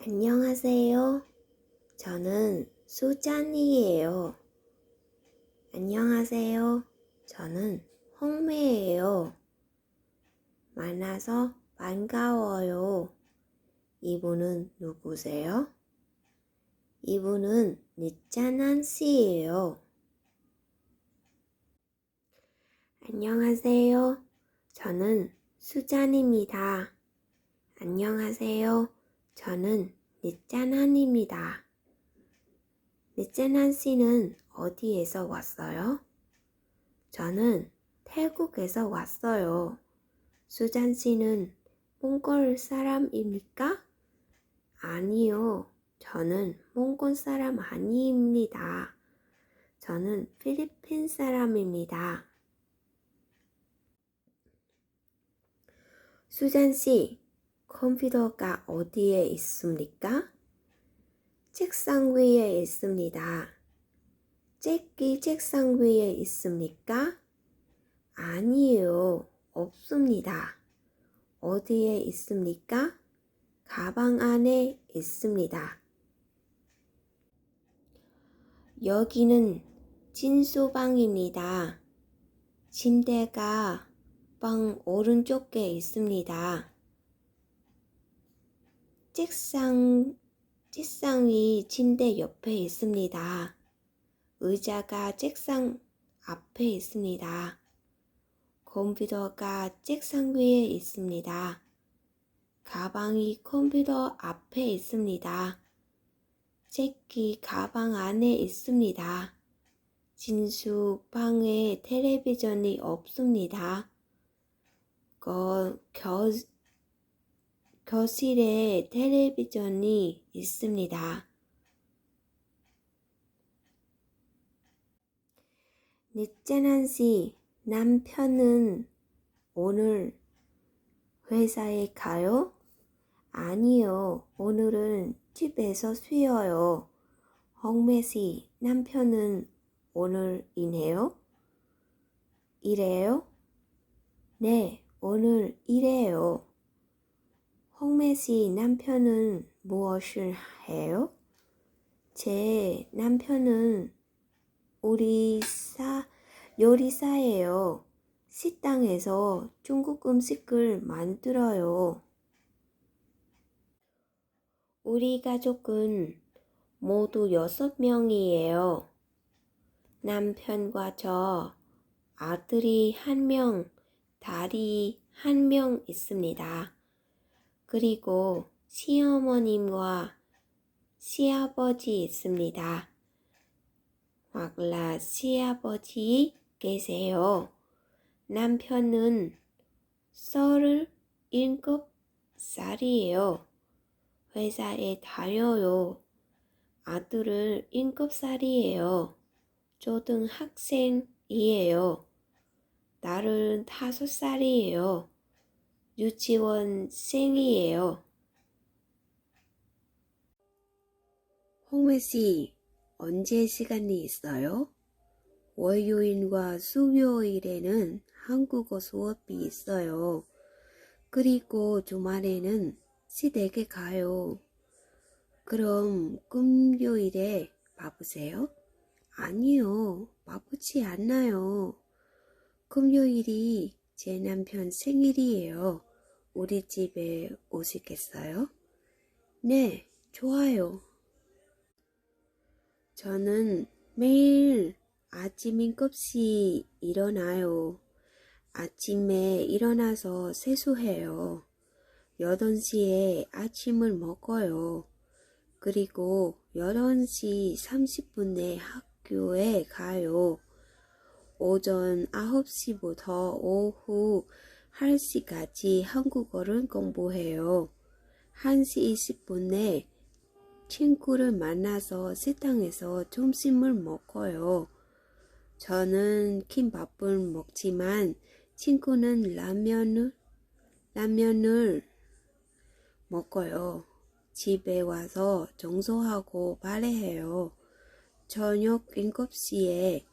안녕하세요. 저는 수잔이에요. 안녕하세요. 저는 홍매예요. 만나서 반가워요. 이분은 누구세요? 이분은 니짜난 씨예요. 안녕하세요. 저는 수잔입니다. 안녕하세요. 저는 니짜난입니다. 니짜난 씨는 어디에서 왔어요? 저는 태국에서 왔어요. 수잔 씨는 몽골 사람입니까? 아니요. 저는 몽골 사람 아닙니다. 저는 필리핀 사람입니다. 수잔 씨, 컴퓨터가 어디에 있습니까? 책상 위에 있습니다. 잭이 책상 위에 있습니까? 아니에요. 없습니다. 어디에 있습니까? 가방 안에 있습니다. 여기는 진수방입니다. 침대가 방 오른쪽에 있습니다. 책상이 침대 옆에 있습니다. 의자가 책상 앞에 있습니다. 컴퓨터가 책상 위에 있습니다. 가방이 컴퓨터 앞에 있습니다. 잭이 가방 안에 있습니다. 진수 방에 텔레비전이 없습니다. 교실에 텔레비전이 있습니다. 니짜난 씨, 남편은 오늘 회사에 가요? 아니요, 오늘은 집에서 쉬어요. 홍매 씨, 남편은 오늘 일해요? 네, 오늘 일해요. 홍매 씨, 남편은 무엇을 해요? 제 남편은 요리사예요. 식당에서 중국 음식을 만들어요. 우리 가족은 모두 6명이에요. 남편과 저, 아들이 1명, 딸이 1명 있습니다. 그리고 시어머님과 시아버지 있습니다. hoặc là 시아버지 계세요. 남편은 37살이에요. 회사에 다녀요. 아들은 7살이에요. 초등학생이에요. 딸은 5살이에요. 유치원생이에요. 홍매 씨, 언제 시간이 있어요? 월요일과 수요일에는 한국어 수업이 있어요. 그리고 주말에는 시댁에 가요. 그럼 금요일에 바쁘세요? 아니요, 바쁘지 않아요. 금요일이 제 남편 생일이에요. 우리 집에 오시겠어요? 네, 좋아요. 저는 매일 아침 7시 일어나요. 아침에 일어나서 세수해요. 8시에 아침을 먹어요. 그리고 11시 30분에 학교에 가요. 오전 9시부터 오후 1시까지 한국어를 공부해요. 1시 20분에 친구를 만나서 식당에서 점심을 먹어요. 저는 김밥을 먹지만 친구는 라면을 먹어요. 집에 와서 청소하고 빨래해요. 저녁 7시에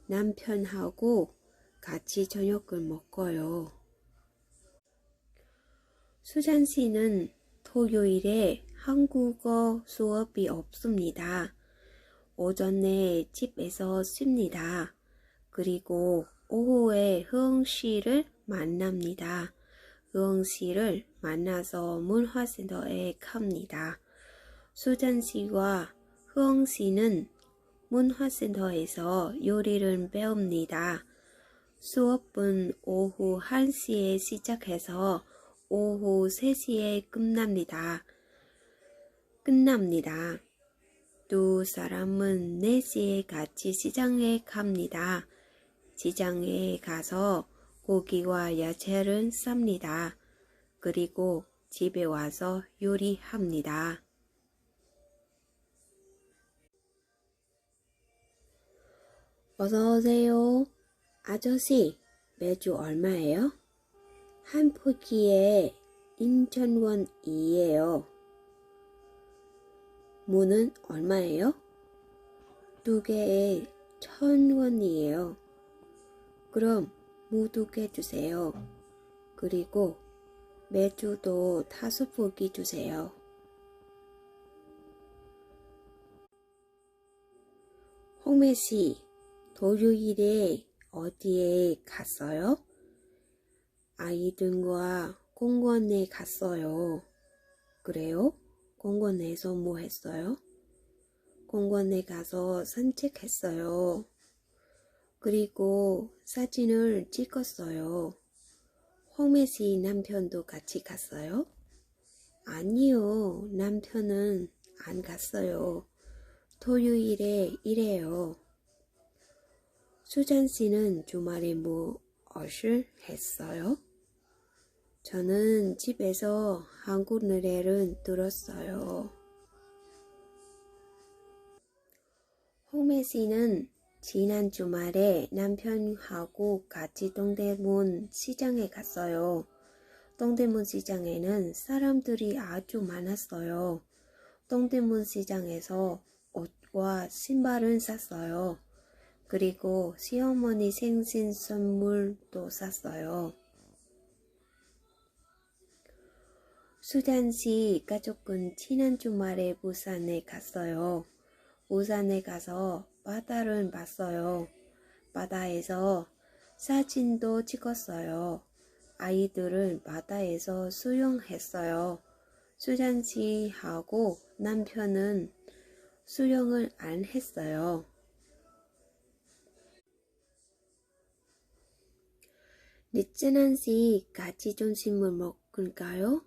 남편하고 같이 저녁을 먹어요. 수잔 씨는 토요일에 한국어 수업이 없습니다. 오전에 집에서 쉽니다. 그리고 오후에 흐엉 씨를 만납니다. 흐엉 씨를 만나서 문화센터에 갑니다. 수잔 씨와 흐엉 씨는 문화센터에서 요리를 배웁니다. 수업은 오후 1시에 시작해서 오후 3시에 끝납니다. 두 사람은 4시에 같이 시장에 갑니다. 시장에 가서 고기와 야채를 삽니다. 그리고 집에 와서 요리합니다. 어서 오세요. 아저씨, 매주 얼마예요? 한 포기에 2,000원이에요. 무는 얼마예요? 2개에 1,000원이에요. 그럼 무 2개 주세요. 그리고 매주도 5포기 주세요. 홍매 씨, 토요일에 어디에 갔어요? 아이들과 공원에 갔어요. 그래요? 공원에서 뭐 했어요? 공원에 가서 산책했어요. 그리고 사진을 찍었어요. 홍매 씨 남편도 같이 갔어요? 아니요, 남편은 안 갔어요. 토요일에 일해요. 수잔 씨는 주말에 무엇을 했어요? 저는 집에서 한국 노래를 들었어요. 홍매 씨는 지난 주말에 남편하고 같이 동대문 시장에 갔어요. 동대문 시장에는 사람들이 아주 많았어요. 동대문 시장에서 옷과 신발을 샀어요. 그리고 시어머니 생신 선물도 샀어요. 수잔 씨 가족은 지난 주말에 부산에 갔어요. 부산에 가서 바다를 봤어요. 바다에서 사진도 찍었어요. 아이들은 바다에서 수영했어요. 수잔 씨하고 남편은 수영을 안 했어요. 리츠난 씨 같이 점심을 먹을까요?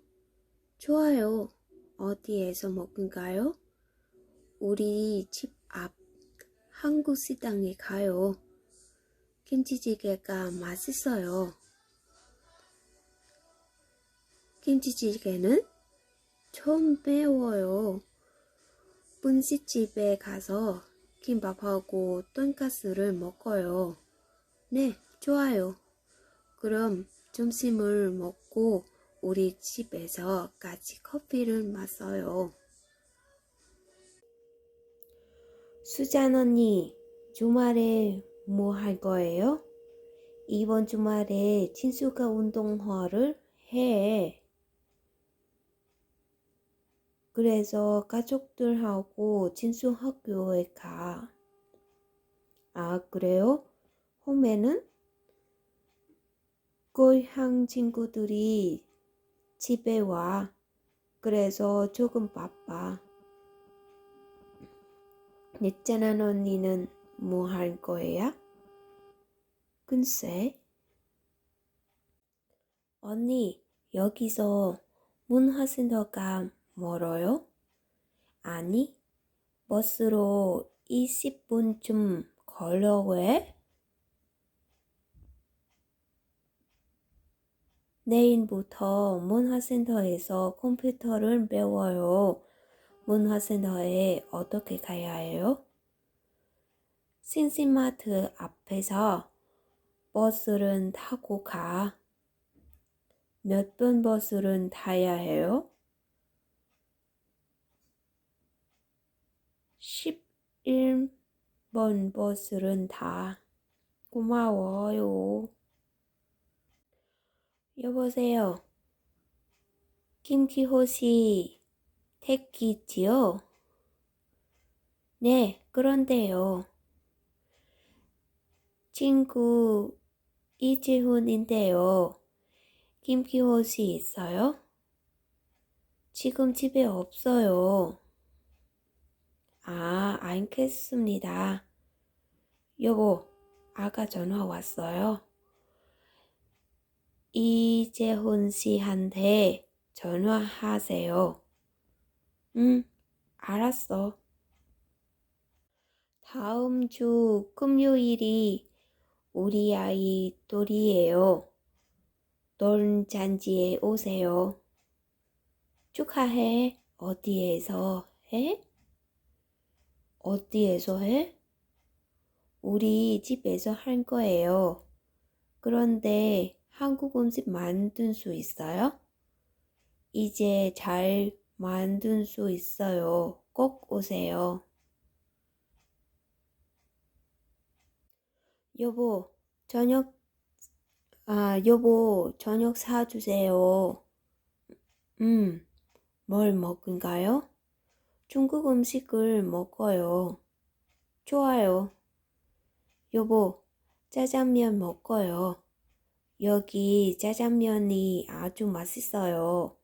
좋아요. 어디에서 먹을까요? 우리 집 앞 한국 식당에 가요. 김치찌개가 맛있어요. 김치찌개는 좀 매워요. 분식집에 가서 김밥하고 돈가스를 먹어요. 네, 좋아요. 그럼 점심을 먹고 우리 집에서 같이 커피를 마셔요. 수잔 언니, 주말에 뭐 할 거예요? 이번 주말에 친수가 운동회를 해. 그래서 가족들하고 친수 학교에 가. 아, 그래요? hom에는 고향 친구들이 집에 와. 그래서 조금 바빠. 있잖아, 언니는 뭐 할 거야? 글쎄. 언니, 여기서 문화센터가 멀어요? 아니, 버스로 20분쯤 걸려고 해? 내일부터 문화센터에서 컴퓨터를 배워요. 문화센터에 어떻게 가야 해요? 신신마트 앞에서 버스를 타고 가. 몇 번 버스를 타야 해요? 11번 버스를 타. 고마워요. 여보세요. 김기호 씨, 택기지요? 네, 그런데요. 친구 이지훈인데요. 김기호씨 있어요? 지금 집에 없어요. 아, 알겠습니다. 여보, 아까 전화 왔어요. 이재훈 씨한테 전화하세요. 응, 알았어. 다음 주 금요일이 우리 아이 돌이에요. 돌잔치에 오세요. 축하해. 어디에서 해? 어디에서 해? 우리 집에서 할 거예요. 그런데 한국 음식 만들 수 있어요? 이제 잘 만들 수 있어요. 꼭 오세요. 여보, 저녁, 여보, 저녁 사주세요. 음, 뭘 먹은가요? 중국 음식을 먹어요. 좋아요. 여보, 짜장면 먹어요. 여기 짜장면이 아주 맛있어요.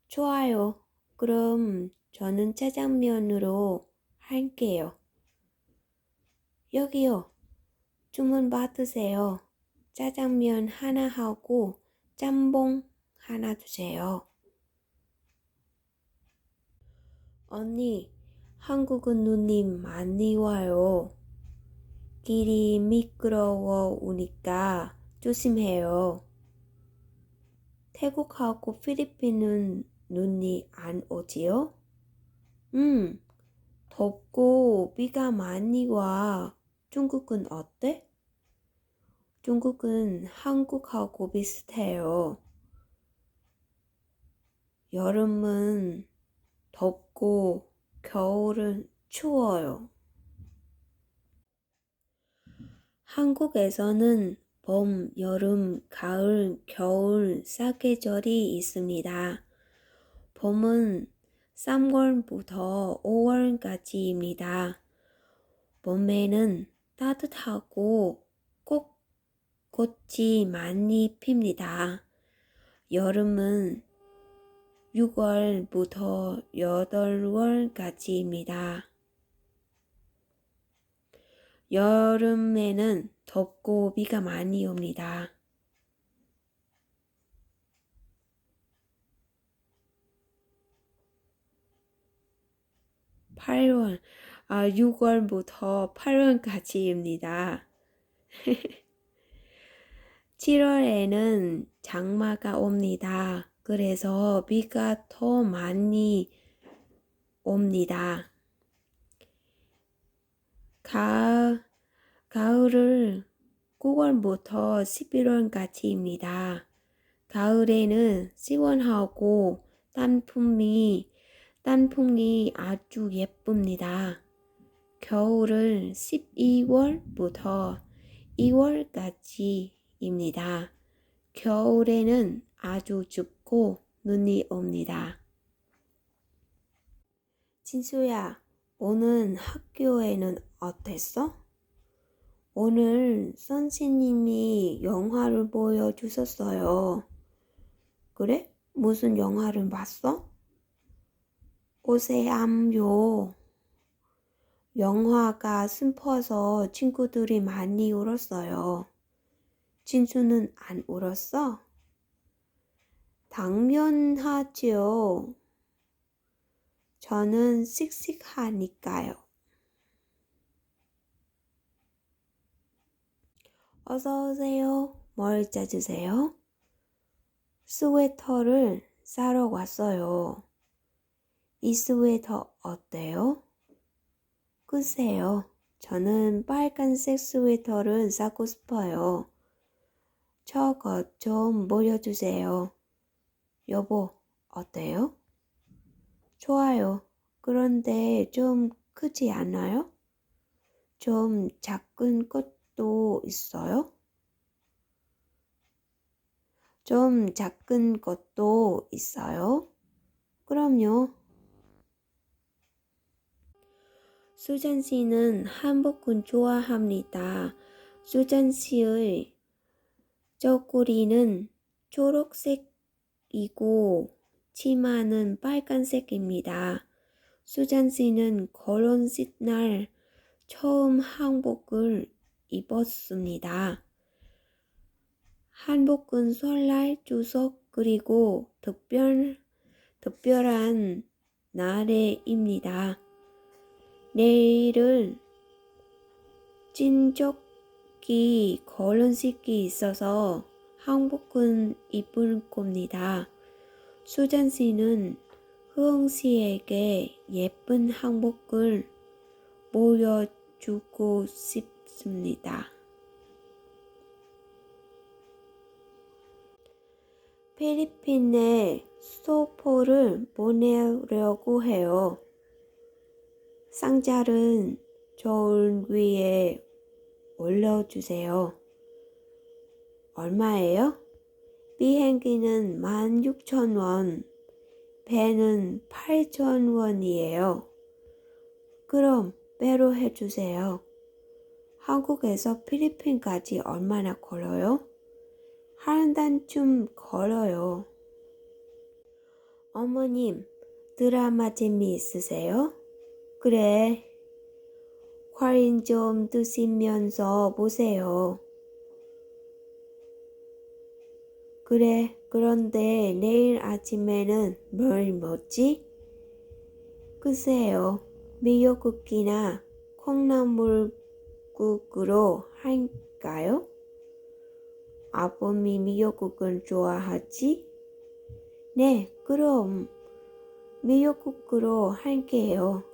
좋아요. 그럼 저는 짜장면으로 할게요. 여기요. 주문 받으세요. 짜장면 하나 하고 짬뽕 하나 주세요. 언니, 한국은 눈이 많이 와요. 길이 미끄러워 오니까 조심해요. 태국하고 필리핀은 눈이 안 오지요? 덥고 비가 많이 와. 중국은 어때? 중국은 한국하고 비슷해요. 여름은 덥고 겨울은 추워요. 한국에서는 봄, 여름, 가을, 겨울 사계절이 있습니다. 봄은 3월부터 5월까지입니다. 봄에는 따뜻하고 꽃이 많이 핍니다. 여름은 6월부터 8월까지입니다. 여름에는 덥고 비가 많이 옵니다. 6월부터 8월까지입니다. 7월에는 장마가 옵니다. 그래서 비가 더 많이 옵니다. 가을을 9월부터 11월까지입니다. 가을에는 시원하고 단풍이 아주 예쁩니다. 겨울은 12월부터 2월까지입니다. 겨울에는 아주 춥고 눈이 옵니다. 진수야, 오늘 학교에는 어땠어? 오늘 선생님이 영화를 보여주셨어요. 그래? 무슨 영화를 봤어? 오세암요. 영화가 슬퍼서 친구들이 많이 울었어요. 진수는 안 울었어? 당연하지요. 저는 씩씩하니까요. 어서 오세요. 뭘 찾으세요? 스웨터를 사러 왔어요. 이 스웨터 어때요? 글쎄요. 저는 빨간색 스웨터를 사고 싶어요. 저것 좀 보여주세요. 여보, 어때요? 좋아요. 그런데 좀 크지 않아요? 좀 작은 것도 있어요? 좀 작은 것도 있어요? 그럼요. 수잔 씨는 한복은 좋아합니다. 수잔 씨의 저고리는 초록색이고 치마는 빨간색입니다. 수잔 씨는 결혼식 날 처음 한복을 입었습니다. 한복은 설날, 추석 그리고 특별한 날에입니다. 내일은 친척이 결혼식이 있어서 한복은 입을 겁니다. 수잔 씨는 흐엉 씨에게 예쁜 한복을 보여주고 싶습니다. 필리핀에 소포를 보내려고 해요. 상자를 저울 위에 올려주세요. 얼마예요? 비행기는 16,000원, 배는 8,000원이에요. 그럼 배로 해주세요. 한국에서 필리핀까지 얼마나 걸어요? 한 달쯤 걸어요. 어머님, 드라마 재미있으세요? 그래. 과일 좀 드시면서 보세요. 그래, 그런데 내일 아침에는 뭘 먹지? 글쎄요, 미역국이나 콩나물국으로 할까요? 아범이 미역국을 좋아하지? 네, 그럼 미역국으로 할게요.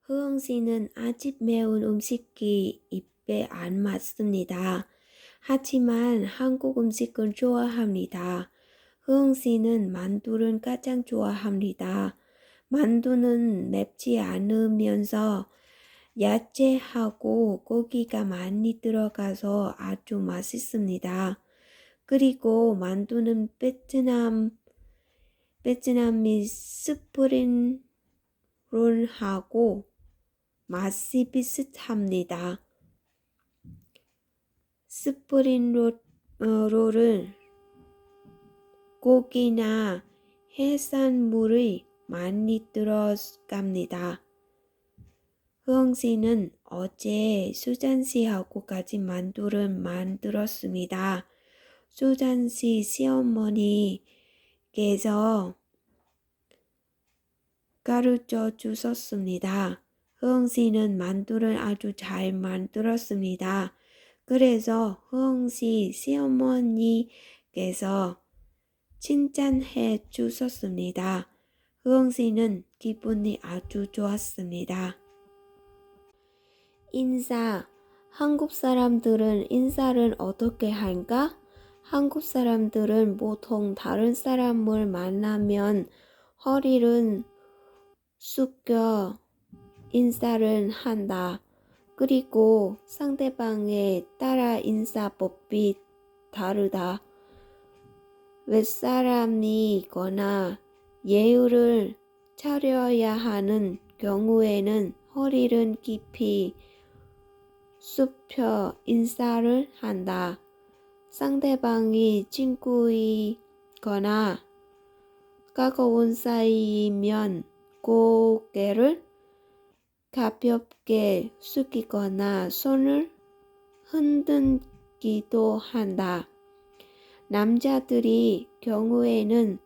흐엉 씨는 아직 매운 음식이 입에 안 맞습니다. 하지만 한국 음식을 좋아합니다. 흐엉 씨는 만두를 가장 좋아합니다. 만두는 맵지 않으면서 야채하고 고기가 많이 들어가서 아주 맛있습니다. 그리고 만두는 베트남이 스프링 롤하고 맛이 비슷합니다. 스프링 롤을 고기나 해산물이 많이 들어갑니다. 흐엉 씨는 어제 수잔 씨하고 같이 만두를 만들었습니다. 수잔 씨 시어머니께서 가르쳐 주셨습니다. 흐엉 씨는 만두를 아주 잘 만들었습니다. 그래서 흐엉 씨 시어머니께서 칭찬해 주셨습니다. 흐엉 씨는 기분이 아주 좋았습니다. 인사. 한국 사람들은 인사를 어떻게 할까? 한국 사람들은 보통 다른 사람을 만나면 허리를 숙여 인사를 한다. 그리고 상대방에 따라 인사법이 다르다. 윗사람이거나 예의를 차려야 하는 경우에는 허리를 깊이 굽혀 인사를 한다. 상대방이 친구이거나 가까운 사이이면 고개를 가볍게 숙이거나 손을 흔들기도 한다. 남자들이 경우에는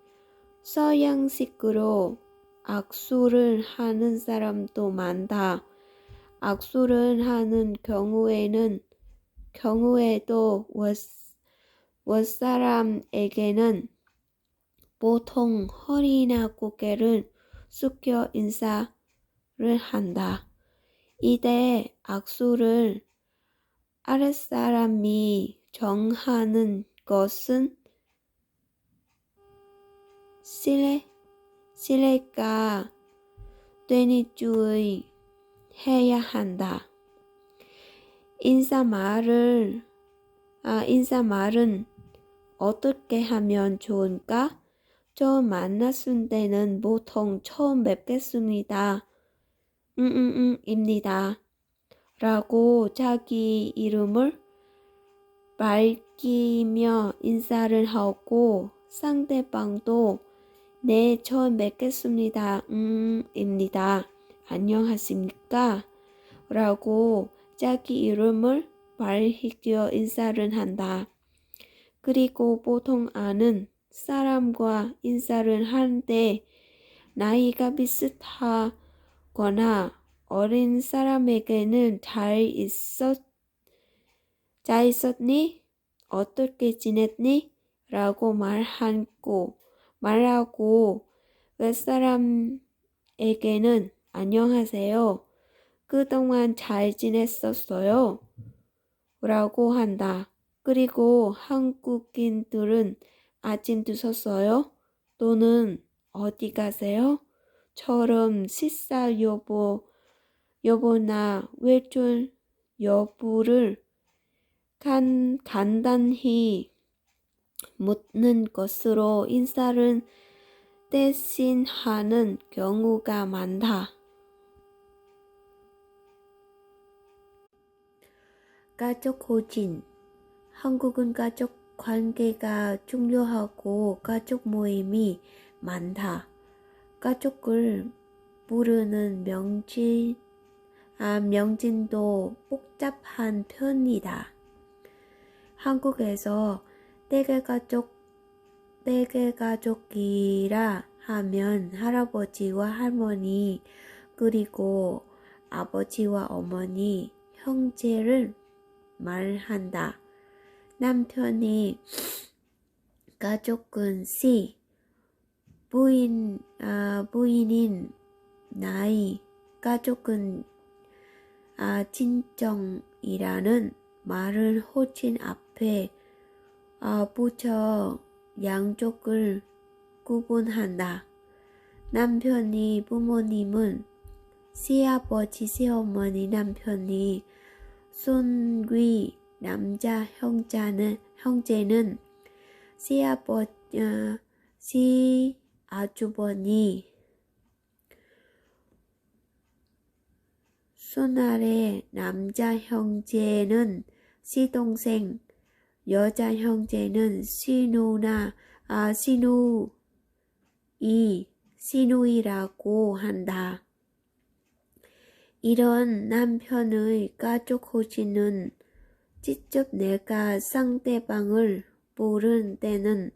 서양식으로 악수를 하는 사람도 많다. 악수를 하는 경우에도 윗사람에게는 보통 허리나 고개를 숙여 인사를 한다. 이때 악수를 아랫사람이 정하는 것은 실례가 되니 주의해야 한다. 인사말은 어떻게 하면 좋을까? 처음 만났을 때는 보통 처음 뵙겠습니다. 입니다. 라고 자기 이름을 밝히며 인사를 하고 상대방도 네, 처음 뵙겠습니다. 입니다. 안녕하십니까? 라고 자기 이름을 밝히며 인사를 한다. 그리고 보통 아는 사람과 인사를 하는데 나이가 비슷하거나 어린 사람에게는 잘 있었니? 어떻게 지냈니? 라고 말하고 윗사람에게는 안녕하세요. 그동안 잘 지냈었어요? 라고 한다. 그리고 한국인들은 아침 드셨어요? 또는 어디 가세요? 처럼 식사 여보나 외출 여부를 간단히 묻는 것으로 인사를 대신하는 경우가 많다. 가족 호진. 한국은 가족 관계가 중요하고 가족 모임이 많다. 가족을 부르는 명칭도 복잡한 편이다. 한국에서 떼개가족이라 하면 할아버지와 할머니 그리고 아버지와 어머니, 형제를 말한다. 남편이 가족은 씨, 부인인 나이, 가족은 친정이라는 말을 호칭 앞에 붙여 양쪽을 구분한다. 남편이 부모님은 시아버지, 시어머니, 남편이 손귀, 남자 형제는 시아주버니, 손아래 남자 형제는 시동생, 여자 형제는 시누이라고 한다. 이런 남편의 가족 호칭은 직접 내가 상대방을 부른 때는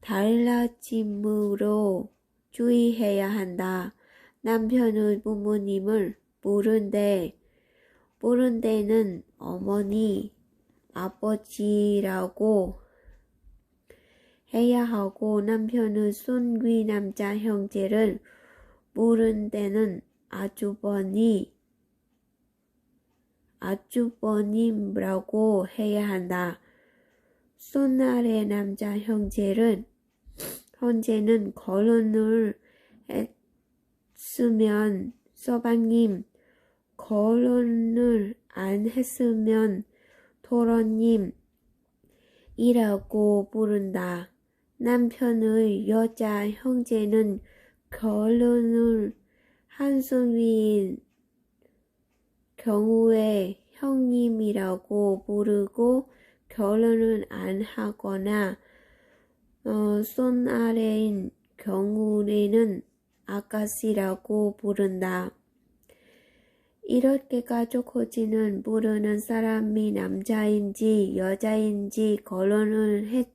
달라짐으로 주의해야 한다. 남편의 부모님을 부른 때는 어머니, 아버지라고 해야 하고 남편의 손귀 남자 형제를 부른 때는 아주버님이라고 해야 한다. 손아래 남자 형제는 결혼을 했으면 서방님, 결혼을 안 했으면 도련님이라고 부른다. 남편의 여자 형제는 결혼을 한 손위인 경우에 형님이라고 부르고 결혼을 안 하거나 손 아래인 경우에는 아가씨라고 부른다. 이렇게 가족 호칭은 부르는 사람이 남자인지 여자인지 결혼을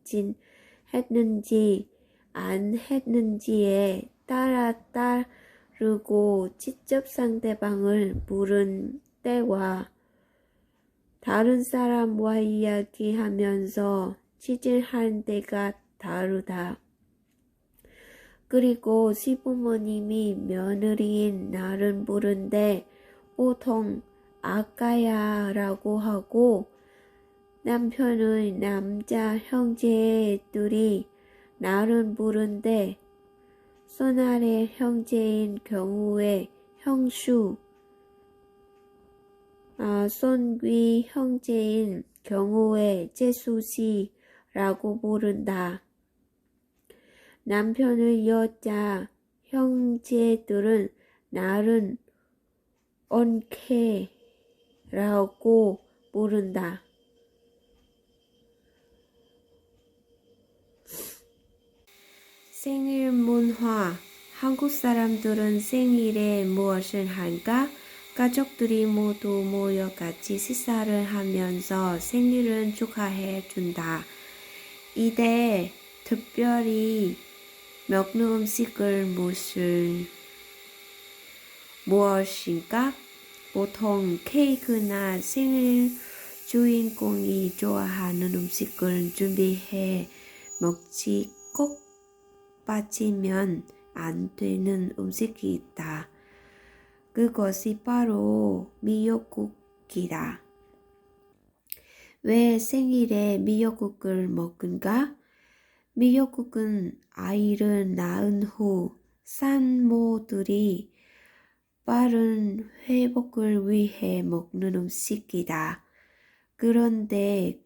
했는지 안 했는지에 따라 다르고 직접 상대방을 부른 때와 다른 사람과 이야기하면서 지질할 때가 다르다. 그리고 시부모님이 며느리인 나를 부른데 보통 아까야라고 하고 남편의 남자 형제들이 나를 부른데 손아래 형제인 경우에 형수, 손귀 형제인 경우에 재수씨라고 부른다. 남편의 여자 형제들은 나를 언케라고 부른다. 생일 문화. 한국 사람들은 생일에 무엇을 할까? 가족들이 모두 모여 같이 식사를 하면서 생일을 축하해 준다. 이때 특별히 먹는 음식을 무엇인가? 보통 케이크나 생일 주인공이 좋아하는 음식을 준비해 먹지. 꼭 빠지면 안 되는 음식이 있다. 그것이 바로 미역국이다. 왜 생일에 미역국을 먹은가? 미역국은 아이를 낳은 후 산모들이 빠른 회복을 위해 먹는 음식이다. 그런데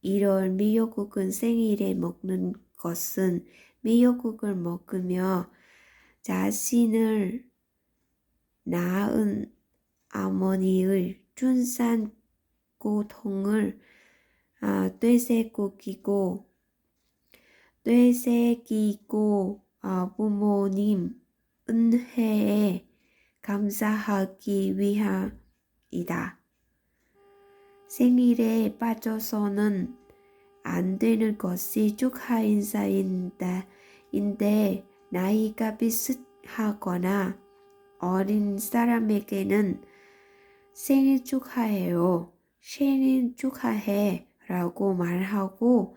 이런 미역국은 생일에 먹는 것은 미역국을 먹으며 자신을 낳은 어머니의 출산 고통을 되새기고 부모님 은혜에 감사하기 위함이다. 생일에 빠져서는 안 되는 것이 축하 인사인데 나이가 비슷하거나 어린 사람에게는 생일 축하해요, 생일 축하해 라고 말하고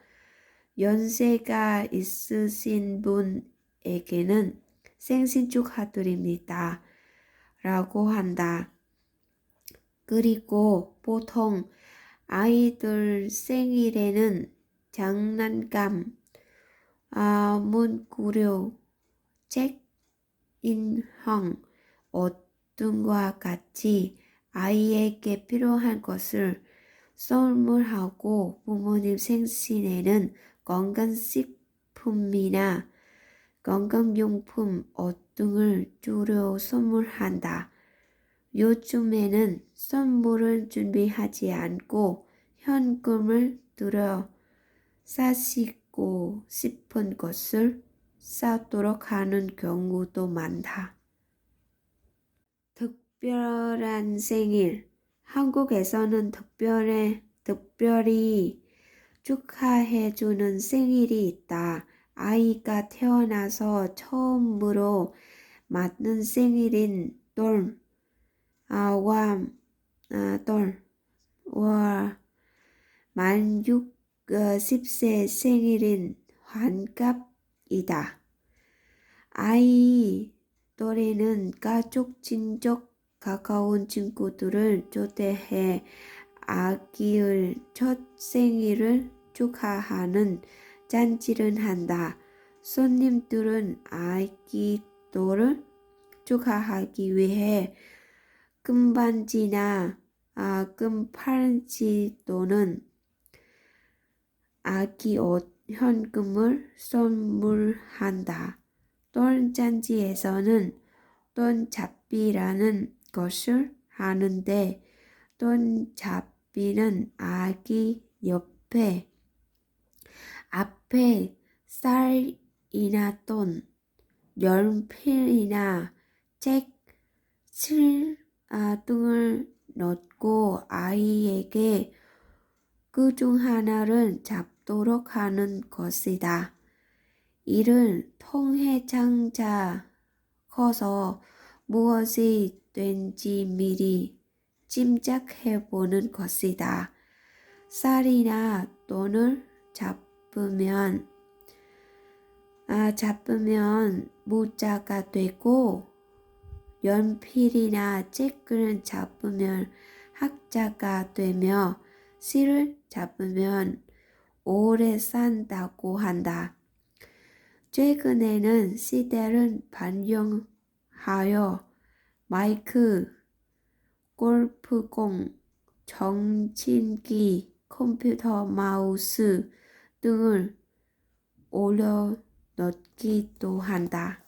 연세가 있으신 분에게는 생신 축하드립니다 라고 한다. 그리고 보통 아이들 생일에는 장난감, 문구류, 책, 인형, 옷 등과 같이 아이에게 필요한 것을 선물하고 부모님 생신에는 건강식품이나 건강용품, 옷 등을 주로 선물한다. 요즘에는 선물을 준비하지 않고 현금을 들여 사시고 싶은 것을 사도록 하는 경우도 많다. 특별한 생일. 한국에서는 특별히 축하해주는 생일이 있다. 아이가 태어나서 처음으로 맞는 생일인 만 60세 생일인 환갑이다. 아이 또래는 가족, 친족, 가까운 친구들을 초대해 아기의 첫 생일을 축하하는 잔치를 한다. 손님들은 아기들을 축하하기 위해 금반지나 금팔찌 또는 아기 옷, 현금을 선물한다. 돈잔치에서는 돈잡이라는 것을 하는데 돈잡이는 아기 앞에 쌀이나 돈, 연필이나 책, 칠 등을 넣고 아이에게 그 중 하나를 잡도록 하는 것이다. 이를 통해 장차 커서 무엇이 된지 미리 짐작해보는 것이다. 쌀이나 돈을 잡으면 무자가 되고 연필이나 책을 잡으면 학자가 되며 실을 잡으면 오래 산다고 한다. 최근에는 시대를 반영하여 마이크, 골프공, 정신기, 컴퓨터 마우스 등을 올려놓고 넣기도 한다.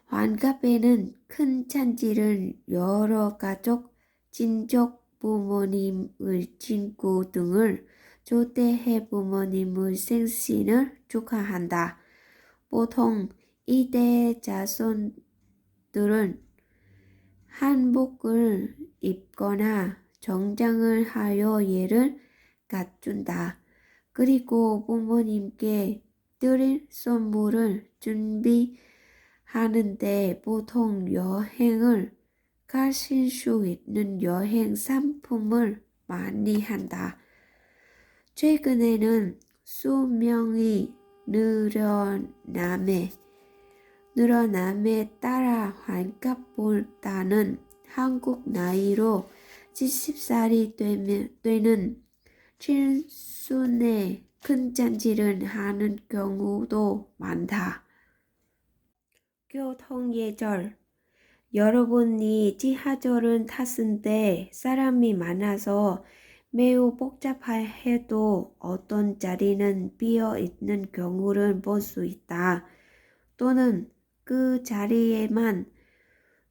환갑에는 큰 잔치를 여러 가족, 친족, 부모님의 친구 등을 초대해 부모님의 생신을 축하한다. 보통 이때 자손들은 한복을 입거나 정장을 하여 예를 갖춘다. 그리고 부모님께 드릴 선물을 준비하는데 보통 여행을 가실 수 있는 여행 상품을 많이 한다. 최근에는 수명이 늘어남에 따라 환갑보다는 한국 나이로 70살이 되는 칠순에 큰 잔치를 하는 경우도 많다. 교통예절. 여러분이 지하철을 탔을 때 사람이 많아서 매우 복잡해도 어떤 자리는 비어 있는 경우를 볼 수 있다. 또는 그 자리에만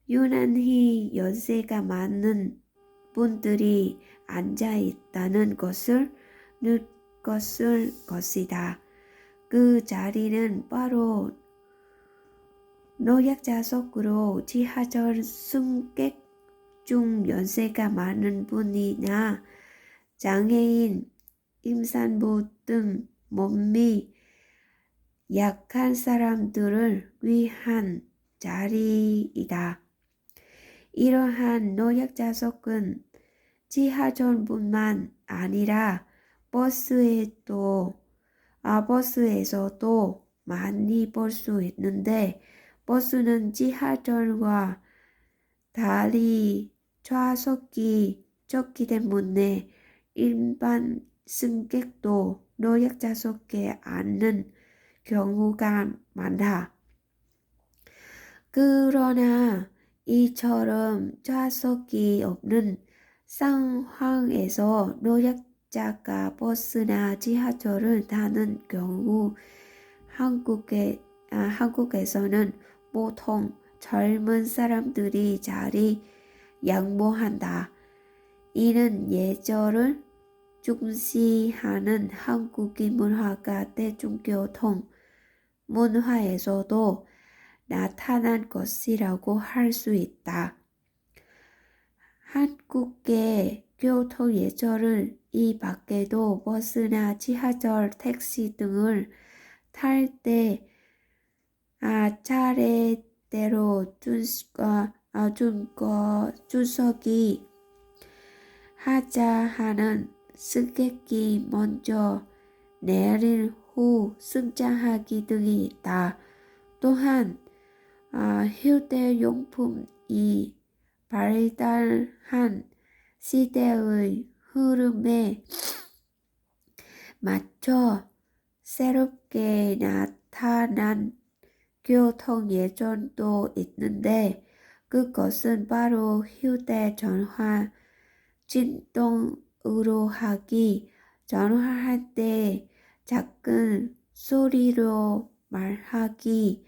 유난히 연세가 많은 분들이 앉아 있다는 것을 느꼈을 것이다. 그 자리는 바로 노약자석으로 지하철 승객 중 연세가 많은 분이나 장애인, 임산부 등 몸이 약한 사람들을 위한 자리이다. 이러한 노약자석은 지하철뿐만 아니라 버스에서도 많이 볼 수 있는데 버스는 지하철과 달리 좌석이 적기 때문에 일반 승객도 노약자석에 앉는 경우가 많다. 그러나 이처럼 좌석이 없는 상황에서 노약자가 버스나 지하철을 타는 경우 한국에서는 보통 젊은 사람들이 자리 양보한다. 이는 예절을 중시하는 한국의 문화가 대중교통 문화에서도 나타난 것이라고 할 수 있다. 한국의 교통 예절은 이 밖에도 버스나 지하철, 택시 등을 탈 때 차례대로 준서기 하자 하는 승객이 먼저 내린 후 승차하기 등이 있다. 또한 휴대용품이 발달한 시대의 흐름에 맞춰 새롭게 나타난 교통 예절도 있는데 그것은 바로 휴대전화 진동으로 하기, 전화할 때 작은 소리로 말하기,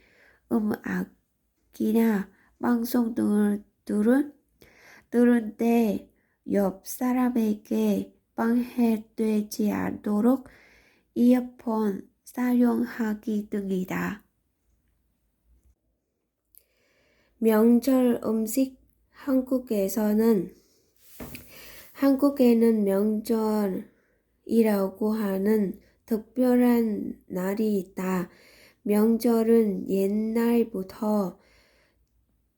음악이나 방송 등을 들은 때 옆 사람에게 방해되지 않도록 이어폰 사용하기 등이다. 명절 음식. 한국에는 명절이라고 하는 특별한 날이 있다. 명절은 옛날부터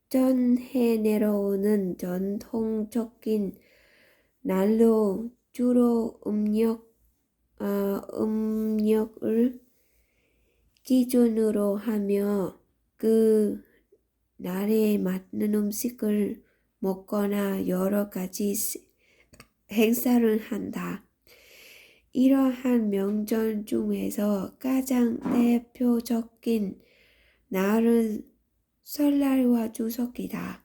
전해 내려오는 전통적인 날로 주로 음력을 기준으로 하며 그 날에 맞는 음식을 먹거나 여러 가지 행사를 한다. 이러한 명절 중에서 가장 대표적인 날은 설날과 추석이다.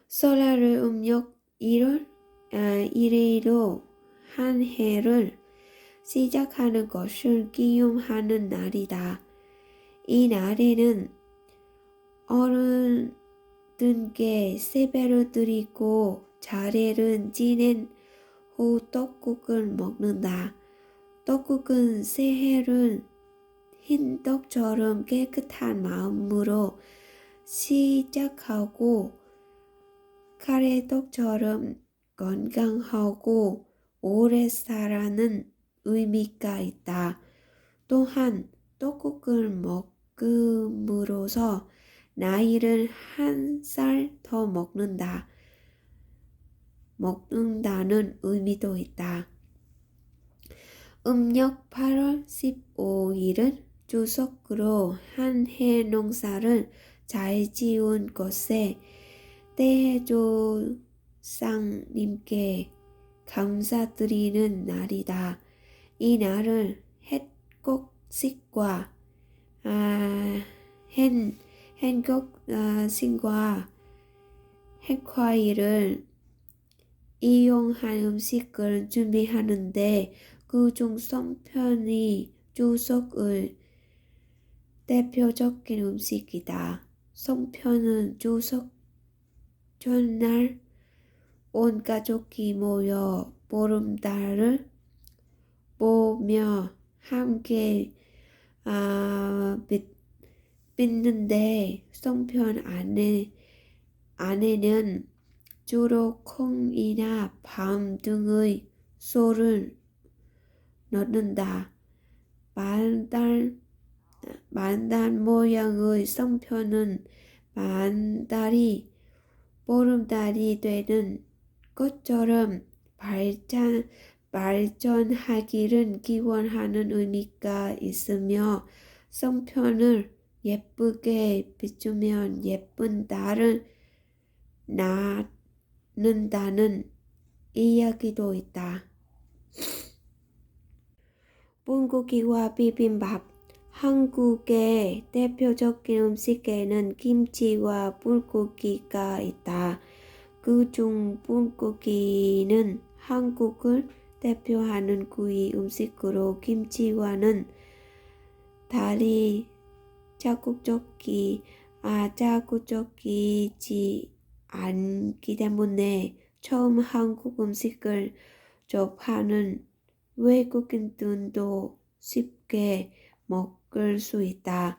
설날을 음력 1월 1일로 한 해를 시작하는 것을 기념하는 날이다. 이 날에는 어른들께 세배를 드리고 차례를 지낸 후 떡국을 먹는다. 떡국은 새해를 흰 떡처럼 깨끗한 마음으로 시작하고 카레떡처럼 건강하고 오래 살아는 의미가 있다. 또한 떡국을 먹음으로써 나이를 한 살 더 먹는다는 의미도 있다. 음력 8월 15일은 추석으로 한 해 농사를 잘 지은 것에 대조상님께 감사드리는 날이다. 이 날을 햇곡식과 한국신과 핵과일을 이용한 음식을 준비하는데 그중 송편이 추석의 대표적인 음식이다. 송편은 추석 전날 온 가족이 모여 보름달을 보며 함께 빚는데 송편 안에는 주로 콩이나 밤 등의 소를 넣는다. 만달 모양의 송편은 만달이 보름달이 되는 것처럼 발전하기를 기원하는 의미가 있으며 송편을 예쁘게 비추면 예쁜 달을 낳는다는 이야기도 있다. 불고기와 비빔밥. 한국의 대표적인 음식에는 김치와 불고기가 있다. 그중 불고기는 한국을 대표하는 구이 음식으로 김치와는 달리 자극적이지 않기 때문에 처음 한국 음식을 접하는 외국인들도 쉽게 먹을 수 있다.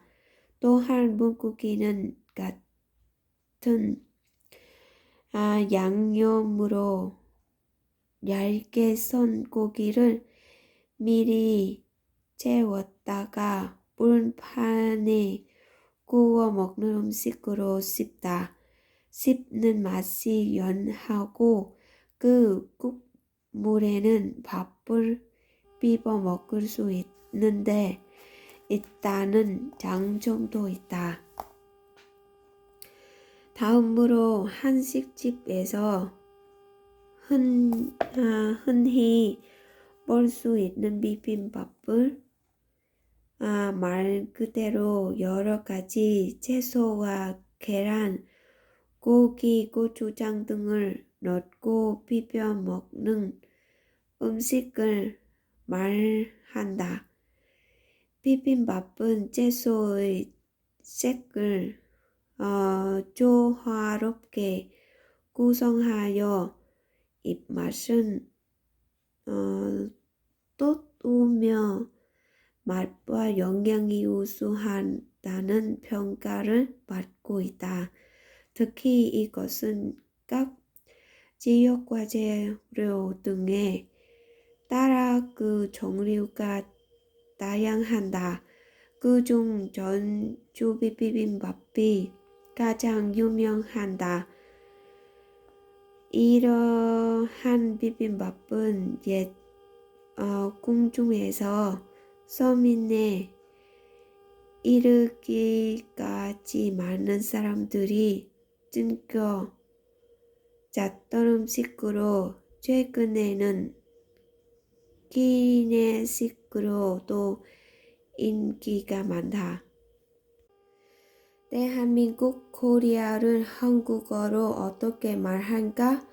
또한 불고기는 같은 양념으로 얇게 썬 고기를 미리 재웠다가 불판에 구워 먹는 음식으로 씹는 맛이 연하고 그 국물에는 밥을 비벼 먹을 수 있는데 있다는 장점도 있다. 다음으로 한식집에서 흔히 볼 수 있는 비빔밥을 말 그대로 여러 가지 채소와 계란, 고기, 고추장 등을 넣고 비벼 먹는 음식을 말한다. 비빔밥은 채소의 색을 조화롭게 구성하여 입맛은 돋우며 맛과 영양이 우수하다는 평가를 받고 있다. 특히 이것은 각 지역과 재료 등에 따라 그 종류가 다양하다. 그중 전주 비빔밥이 가장 유명하다. 이러한 비빔밥은 옛 궁중에서 서민에 이르기까지 많은 사람들이 즐겨 잤던 음식으로 최근에는 기내식으로도 인기가 많다. 대한민국 코리아를 한국어로 어떻게 말할까?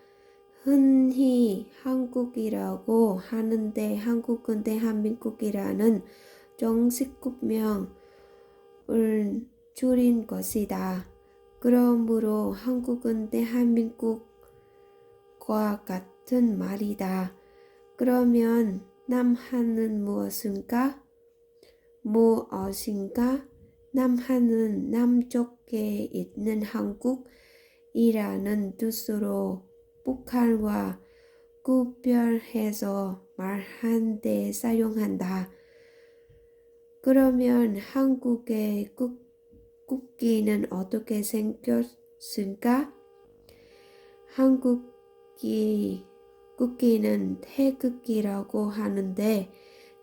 흔히 한국이라고 하는데 한국은 대한민국이라는 정식국명을 줄인 것이다. 그러므로 한국은 대한민국과 같은 말이다. 그러면 남한은 무엇인가? 남한은 남쪽에 있는 한국이라는 뜻으로 북한과 구별해서 말한 데 사용한다. 그러면 한국의 국기는 어떻게 생겼을까? 국기는 태극기라고 하는데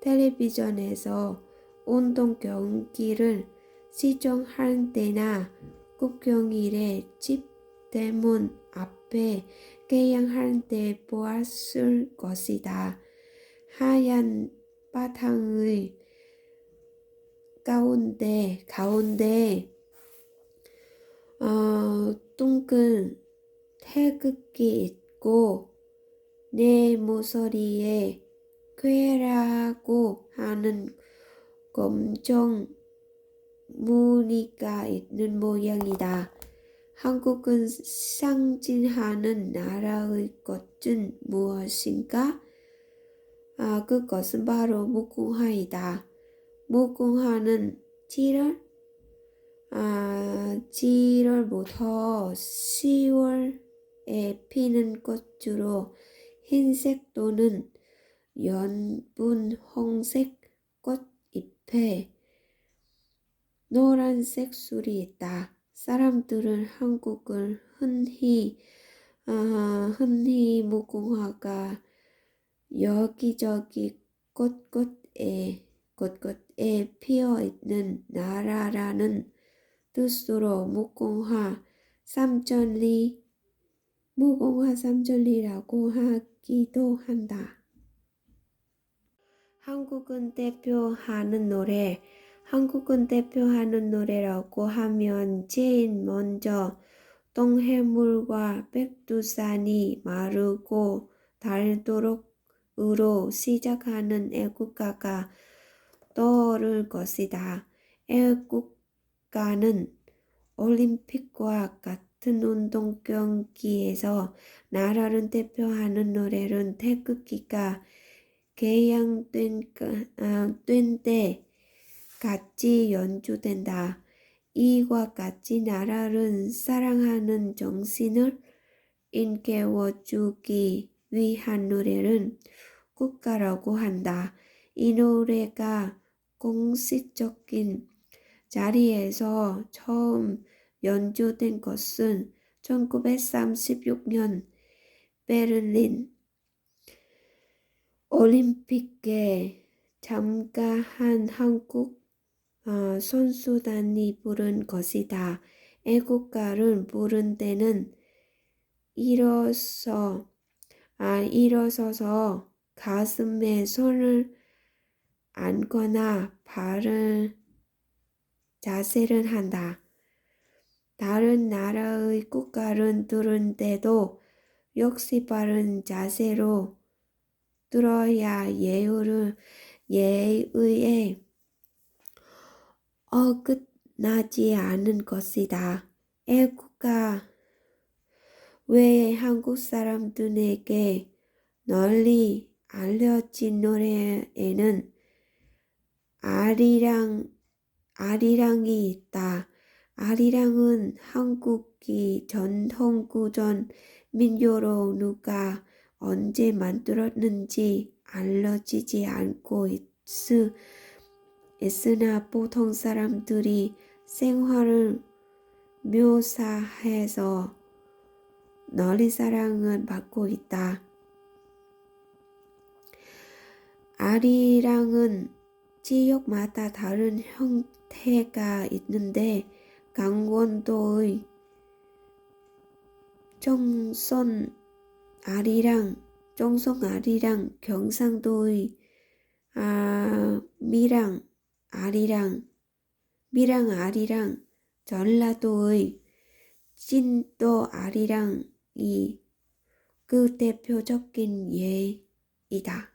텔레비전에서 운동 경기를 시청할 때나 국경일에 집 대문 앞에 개양할 때 보았을 것이다. 하얀 바탕의 가운데 둥근 태극기 있고 내 모서리에 궤라고 하는 검정 무늬가 있는 모양이다. 한국은 상징하는 나라의 것은 무엇인가? 그것은 바로 무궁화이다. 무궁화는 7월부터 10월에 피는 꽃으로 흰색 또는 연분 홍색 꽃잎에 노란색 술이 있다. 사람들은 한국을 흔히 무궁화가 여기저기 곳곳에 피어 있는 나라라는 뜻으로 무궁화 삼천리라고 하기도 한다. 한국은 대표하는 노래라고 하면 제일 먼저 동해물과 백두산이 마르고 닳도록으로 시작하는 애국가가 떠오를 것이다. 애국가는 올림픽과 같은 운동 경기에서 나라를 대표하는 노래는 태극기가 개양된 때 같이 연주된다. 이와 같이 나라를 사랑하는 정신을 일깨워주기 위한 노래를 국가라고 한다. 이 노래가 공식적인 자리에서 처음 연주된 것은 1936년 베를린 올림픽에 참가한 한국 선수단이 부른 것이다. 애국가를 부른 때는 일어서서 가슴에 손을 안거나 바른 자세를 한다. 다른 나라의 국가를 들은 때도 역시 바른 자세로 들어야 예의에 어긋나지 않은 것이다. 애국가 외에 한국 사람들에게 널리 알려진 노래에는 아리랑이 있다. 아리랑은 한국이 전통구전 민요로 누가 언제 만들었는지 알려지지 않고 있으나 보통 사람들이 생활을 묘사해서 널리 사랑을 받고 있다. 아리랑은 지역마다 다른 형태가 있는데 강원도의 정선 아리랑, 경상도의 밀양 아리랑, 전라도의 진도 아리랑이 그 대표적인 예이다.